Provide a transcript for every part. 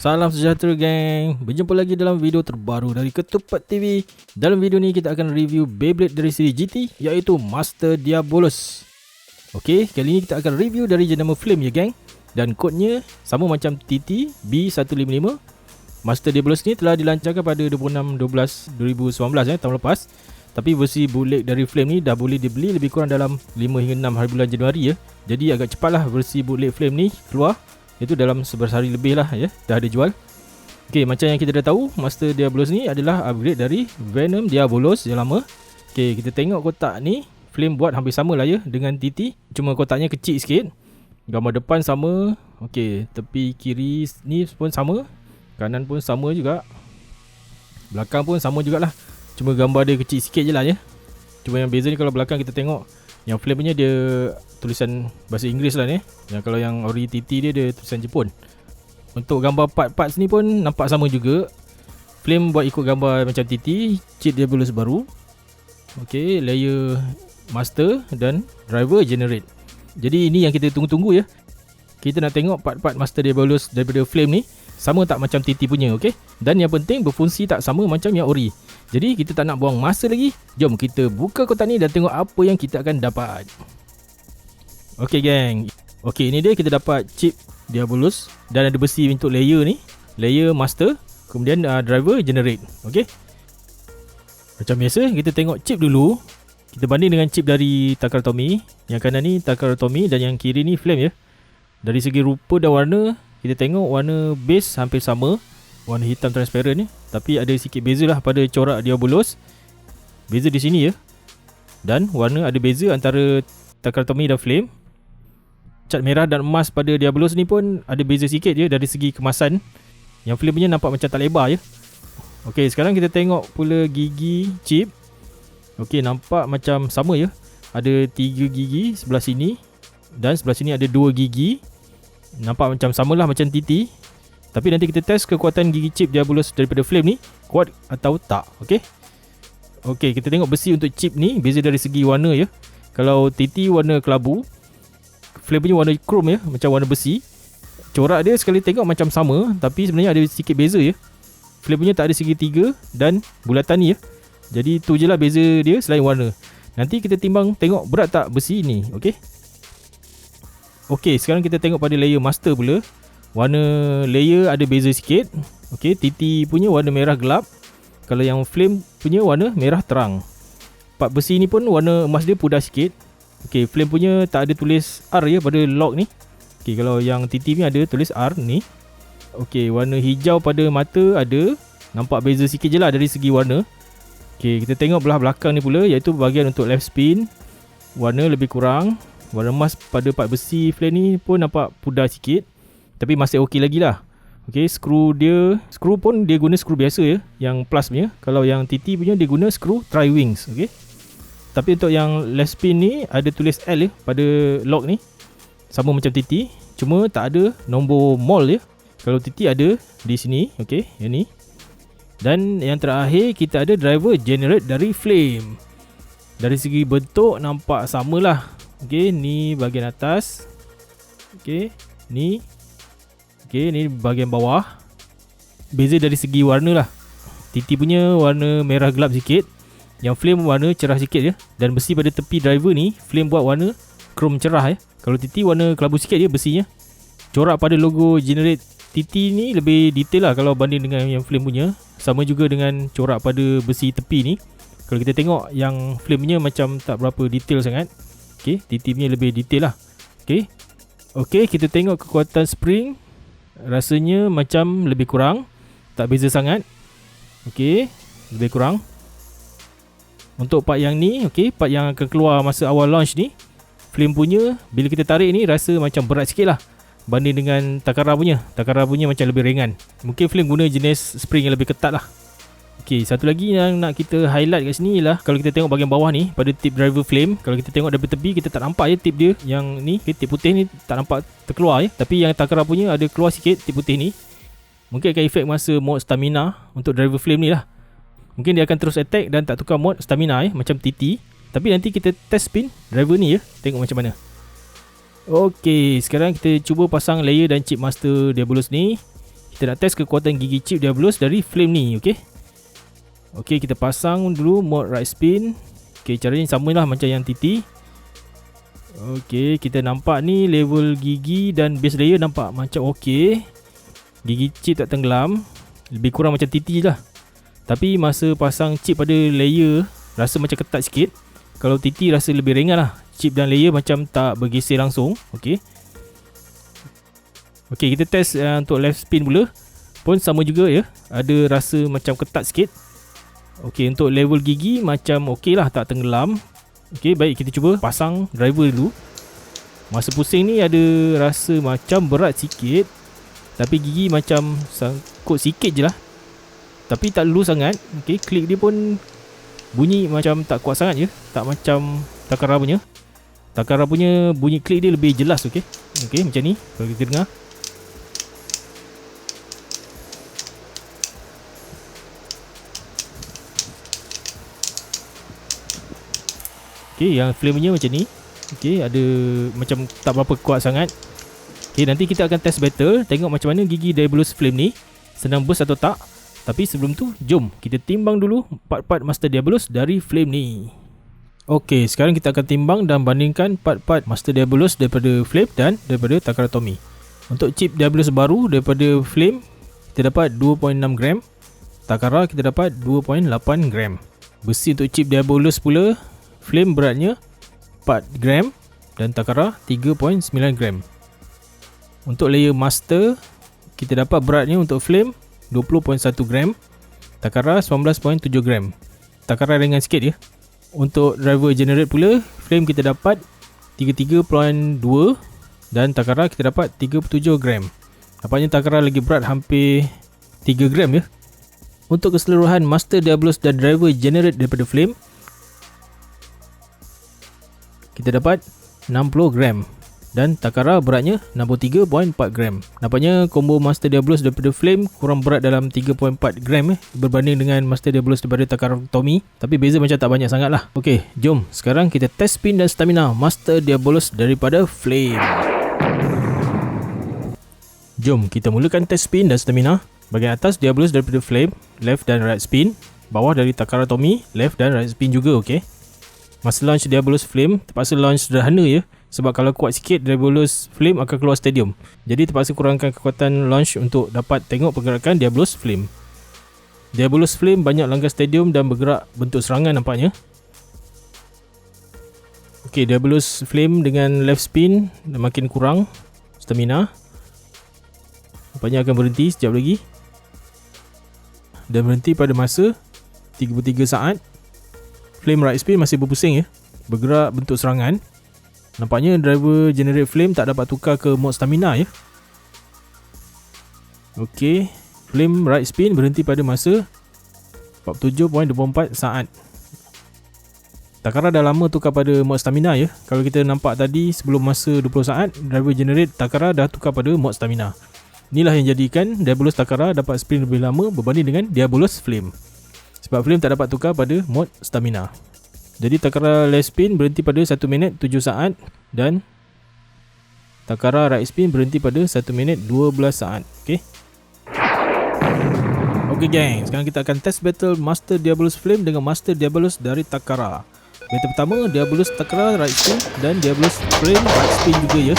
Salam sejahtera geng. Berjumpa lagi dalam video terbaru dari Ketupat TV. Dalam video ni kita akan review Beyblade dari seri GT, iaitu Master Diabolus. Okey, kali ni kita akan review dari jenama Flame ya geng. Dan kodnya sama macam TT B155. Master Diabolus ni telah dilancarkan pada 26/12/2019 tahun lepas. Tapi versi bootleg dari Flame ni dah boleh dibeli lebih kurang dalam 5 hingga 6 hari bulan Januari ya. Jadi agak cepatlah versi bootleg Flame ni keluar. Itu dalam 11 hari lebih lah ya, dah ada jual. Okay, macam yang kita dah tahu, Master Diabolus ni adalah upgrade dari Venom Diabolus yang lama. Okay, kita tengok kotak ni, Flame buat hampir sama lah ya dengan TT, cuma kotaknya kecil sikit. Gambar depan sama. Okay, tepi kiri ni pun sama, kanan pun sama juga, belakang pun sama jugalah. Cuma gambar dia kecil sikit je lah ya. Cuma yang beza ni kalau belakang kita tengok, yang Flame punya dia tulisan bahasa Inggeris lah ni. Yang kalau yang ori TT dia tulisan Jepun. Untuk gambar part-parts ni pun nampak sama juga. Flame buat ikut gambar macam TT, chip Diabolus baru. Okay, layer master dan driver generate. Jadi ini yang kita tunggu-tunggu ya. Kita nak tengok part-part Master Diabolus daripada Flame ni sama tak macam TT punya, okay? Dan yang penting berfungsi tak sama macam yang ori. Jadi kita tak nak buang masa lagi. Jom kita buka kotak ni dan tengok apa yang kita akan dapat. Okay geng. Okay, ini dia, kita dapat chip Diabolus dan ada besi untuk layer ni, layer master, kemudian driver generate. Okay, macam biasa kita tengok chip dulu. Kita banding dengan chip dari Takara Tomy. Yang kanan ni Takara Tomy dan yang kiri ni Flame ya. Dari segi rupa dan warna, kita tengok warna base hampir sama, warna hitam transparent ni. Tapi ada sikit beza lah pada corak Diabolus. Beza di sini ya. Dan warna ada beza antara Takara Tomy dan Flame. Cat merah dan emas pada Diabolus ni pun ada beza sikit je dari segi kemasan. Yang Flame punya nampak macam tak lebar ya. Okey, sekarang kita tengok pula gigi chip. Okey, nampak macam sama ya. Ada 3 gigi sebelah sini dan sebelah sini ada 2 gigi. Nampak macam samalah macam TT. Tapi nanti kita test kekuatan gigi chip Diabolus daripada Flame ni kuat atau tak. Okey. Okey, kita tengok besi untuk chip ni beza dari segi warna ya. Kalau TT warna kelabu, Flame punya warna chrome ya, macam warna besi. Corak dia sekali tengok macam sama, tapi sebenarnya ada sikit beza ya. Flame punya tak ada segitiga dan bulatan ni ya. Jadi tu je lah beza dia selain warna. Nanti kita timbang tengok berat tak besi ni. Okey. Okey, sekarang kita tengok pada layer master pula. Warna layer ada beza sikit. Okey, TT punya warna merah gelap. Kalau yang Flame punya warna merah terang. Part besi ni pun warna emas dia pudar sikit. Okey, Flame punya tak ada tulis R ya pada lock ni. Okey, kalau yang TT ni ada tulis R ni. Okey, warna hijau pada mata ada. Nampak beza sikit je lah dari segi warna. Okey, kita tengok belah belakang ni pula, iaitu bahagian untuk left spin. Warna lebih kurang. Warna emas pada part besi Flame ni pun nampak pudar sikit, tapi masih okey lagi lah. Okey, skru pun dia guna skru biasa ya, yang plus punya. Kalau yang TT punya dia guna skru tri-wings. Okey. Tapi untuk yang left spin ni ada tulis L ya pada lock ni. Sama macam TT, cuma tak ada nombor mol ya. Kalau TT ada di sini, okey, yang ni. Dan yang terakhir kita ada driver generate dari Flame. Dari segi bentuk nampak samalah. Okey, ni bahagian atas. Okey, ni. Okey, ni bahagian bawah. Beza dari segi warna lah. TT punya warna merah gelap sikit, yang Flame warna cerah sikit je. Dan besi pada tepi driver ni Flame buat warna chrome cerah ya. Kalau TT warna kelabu sikit je besinya. Corak pada logo generate TT ni lebih detail lah kalau banding dengan yang Flame punya. Sama juga dengan corak pada besi tepi ni. Kalau kita tengok yang Flame punya macam tak berapa detail sangat. Okay, TT punya lebih detail lah. Okay, kita tengok kekuatan spring. Rasanya macam lebih kurang, tak beza sangat. Okay, lebih kurang. Untuk part yang ni, okay, part yang akan keluar masa awal launch ni, Flame punya bila kita tarik ni rasa macam berat sikit lah banding dengan Takara punya. Takara punya macam lebih ringan. Mungkin Flame guna jenis spring yang lebih ketat lah. Okay, satu lagi yang nak kita highlight kat sini ialah kalau kita tengok bahagian bawah ni pada tip driver Flame. Kalau kita tengok dari tepi kita tak nampak ya tip dia. Yang ni, okay, tip putih ni tak nampak terkeluar ya. Tapi yang Takara punya ada keluar sikit tip putih ni. Mungkin akan efek masa mod stamina untuk driver Flame ni lah. Mungkin dia akan terus attack dan tak tukar mod stamina ya, macam TT. Tapi nanti kita test spin driver ni ya, tengok macam mana. Okey, sekarang kita cuba pasang layer dan chip Master Diabolus ni. kita nak test kekuatan gigi chip Diabolus dari flame ni. Okey, kita pasang dulu mode right spin. Okey, caranya samalah macam yang TT. Okey, kita nampak ni level gigi dan base layer nampak macam okey. Gigi chip tak tenggelam, lebih kurang macam TT je lah. Tapi masa pasang chip pada layer rasa macam ketat sikit. Kalau TT rasa lebih ringan lah. Chip dan layer macam tak bergeser langsung. Okey, kita test untuk left spin pula. Pun sama juga ya, ada rasa macam ketat sikit. Okey, untuk level gigi macam okey lah, tak tenggelam. Okey, baik, kita cuba pasang driver dulu. Masa pusing ni ada rasa macam berat sikit, tapi gigi macam sangkut sikit je lah, tapi tak lulu sangat. Okey, klik dia pun bunyi macam tak kuat sangat je, tak macam Takara punya. Takara punya bunyi klik dia lebih jelas. Okey, macam ni kalau kita dengar. Okey, yang flame-nya macam ni. Okey, ada macam tak berapa kuat sangat. Okey, nanti kita akan test battle, tengok macam mana gigi Diabolus flame ni senang burst atau tak. Tapi sebelum tu, jom kita timbang dulu part-part Master Diabolus dari flame ni. Okey, sekarang kita akan timbang dan bandingkan part-part Master Diabolus daripada flame dan daripada Takara Tomy. Untuk chip Diabolus baru daripada flame, kita dapat 2.6 gram. Takara kita dapat 2.8 gram. Besi untuk chip Diabolus pula, flame beratnya 4 gram dan Takara 3.9 gram. Untuk layer master, kita dapat beratnya untuk flame 20.1 gram, Takara 19.7 gram. Takara ringan sikit ya. Untuk driver generate pula, flame kita dapat 33.2 dan Takara kita dapat 37 gram. Nampaknya Takara lagi berat hampir 3 gram ya. Untuk keseluruhan Master Diabolus dan driver generate daripada flame, kita dapat 60 gram dan Takara beratnya 63.4 gram. Nampaknya combo Master Diabolus daripada flame kurang berat dalam 3.4 gram berbanding dengan Master Diabolus daripada Takara Tomy. Tapi beza macam tak banyak sangat lah. Okey, jom sekarang kita test spin dan stamina Master Diabolus daripada flame. Jom kita mulakan test spin dan stamina. Bahagian atas Diabolus daripada flame, left dan right spin. Bawah dari Takara Tomy, left dan right spin juga. Okey, masa launch Diabolus flame terpaksa launch sederhana ya, sebab kalau kuat sikit Diabolus flame akan keluar stadium. Jadi terpaksa kurangkan kekuatan launch untuk dapat tengok pergerakan Diabolus flame. Diabolus flame banyak langgar stadium dan bergerak bentuk serangan nampaknya. Okey, Diabolus flame dengan left spin makin kurang stamina. Nampaknya akan berhenti sekejap lagi. Dan berhenti pada masa 33 saat. Flame right spin masih berpusing ya, bergerak bentuk serangan. Nampaknya driver generate flame tak dapat tukar ke mode stamina ya. Okey, flame right spin berhenti pada masa 47.24 saat. Takara dah lama tukar pada mode stamina ya. Kalau kita nampak tadi sebelum masa 20 saat, driver generate Takara dah tukar pada mode stamina. Inilah yang jadikan Diabolus Takara dapat sprint lebih lama berbanding dengan Diabolus flame, sebab flame tak dapat tukar pada mode stamina. Jadi Takara left spin berhenti pada 1 minit 7 saat dan Takara right spin berhenti pada 1 minit 12 saat. Okey gang, sekarang kita akan test battle Master Diabolus flame dengan Master Diabolus dari Takara. Battle pertama Diabolus Takara right spin dan Diabolus flame right spin juga ya.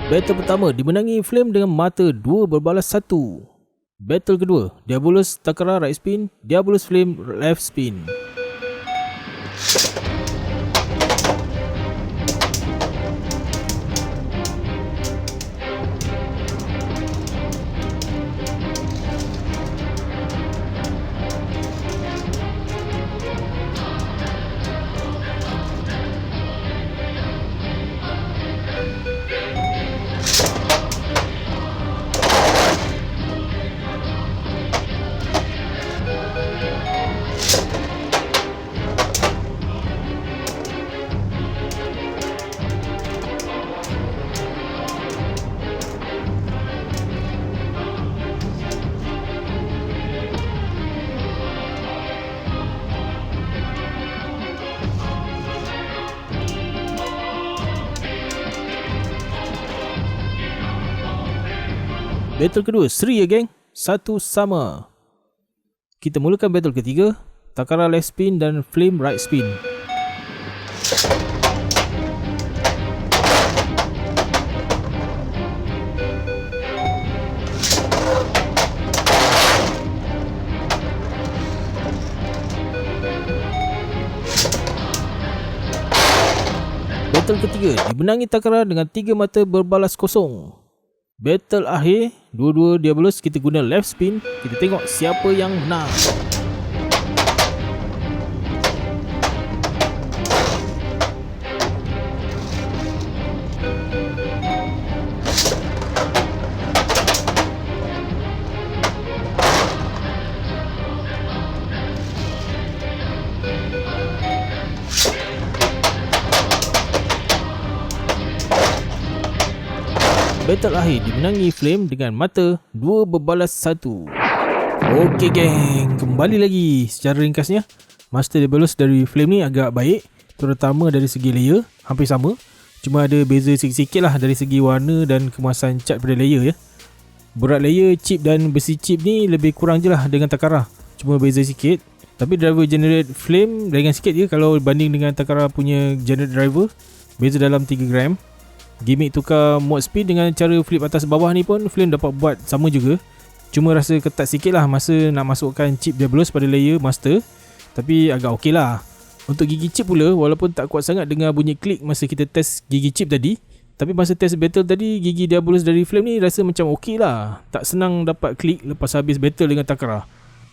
Battle pertama dimenangi flame dengan mata 2 berbalas 1. Battle kedua, Diabolus Takara right spin, Diabolus flame left spin. Battle kedua, Sri ya geng. 1-1. Kita mulakan battle ketiga, Takara left spin dan Flame right spin. Battle ketiga dimenangi Takara dengan 3 mata berbalas kosong. Battle akhir, dua-dua Diabolus kita guna left spin. Kita tengok siapa yang menang. Battle akhir dimenangi Flame dengan mata 2 berbalas 1. Okey geng, kembali lagi. Secara ringkasnya, Master Diabolus dari Flame ni agak baik, terutama dari segi layer, hampir sama. Cuma ada beza sikit-sikit lah dari segi warna dan kemasan cat pada layer ya. Berat layer, chip dan besi chip ni lebih kurang je lah dengan Takara, cuma beza sikit. Tapi driver generate Flame ringan sikit je kalau banding dengan Takara punya generate driver. Beza dalam 3 gram. Gimmick tukar mod speed dengan cara flip atas bawah ni pun Flame dapat buat sama juga. Cuma rasa ketat sikit lah masa nak masukkan chip Diabolus pada layer Master. Tapi agak okey lah. Untuk gigi chip pula, walaupun tak kuat sangat dengar bunyi klik masa kita test gigi chip tadi, tapi masa test battle tadi, gigi Diabolus dari Flame ni rasa macam okey lah. Tak senang dapat klik lepas habis battle dengan Takara.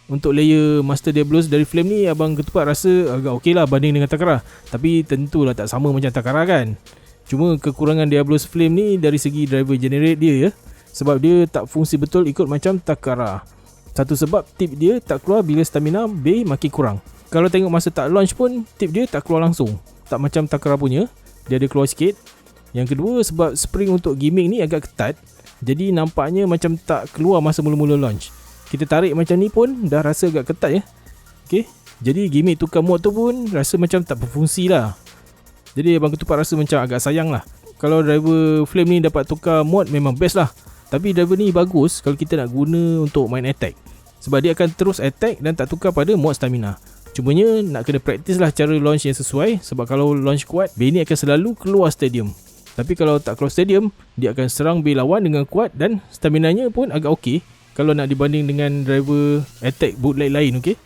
Untuk layer Master Diabolus dari Flame ni, Abang Ketupat rasa agak okey lah banding dengan Takara. Tapi tentulah tak sama macam Takara kan. Cuma kekurangan Diabolus Flame ni dari segi driver generate dia ya. Sebab dia tak fungsi betul ikut macam Takara. Satu sebab tip dia tak keluar bila stamina B makin kurang. Kalau tengok masa tak launch pun, tip dia tak keluar langsung. Tak macam Takara punya, dia ada keluar sikit. Yang kedua, sebab spring untuk gimmick ni agak ketat, jadi nampaknya macam tak keluar masa mula-mula launch. Kita tarik macam ni pun dah rasa agak ketat ya. Okay, jadi gimmick tukar mod tu pun rasa macam tak berfungsi lah. Jadi Abang Ketupat rasa macam agak sayang lah. Kalau driver Flame ni dapat tukar mod memang best lah. Tapi driver ni bagus kalau kita nak guna untuk main attack. Sebab dia akan terus attack dan tak tukar pada mod stamina. Cumanya nak kena practice lah cara launch yang sesuai. Sebab kalau launch kuat, B ni akan selalu keluar stadium. Tapi kalau tak keluar stadium, dia akan serang B lawan dengan kuat dan staminanya pun agak okey kalau nak dibanding dengan driver attack bootleg lain, okey?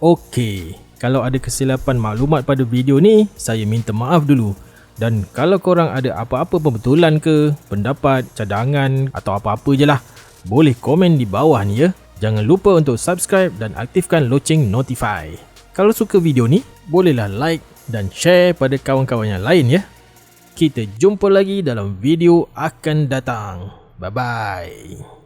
Okey, kalau ada kesilapan maklumat pada video ni, saya minta maaf dulu. Dan kalau korang ada apa-apa pembetulan ke, pendapat, cadangan atau apa-apa je lah, boleh komen di bawah ni ya. Jangan lupa untuk subscribe dan aktifkan loceng notify. Kalau suka video ni, bolehlah like dan share pada kawan-kawan yang lain ya. Kita jumpa lagi dalam video akan datang. Bye-bye.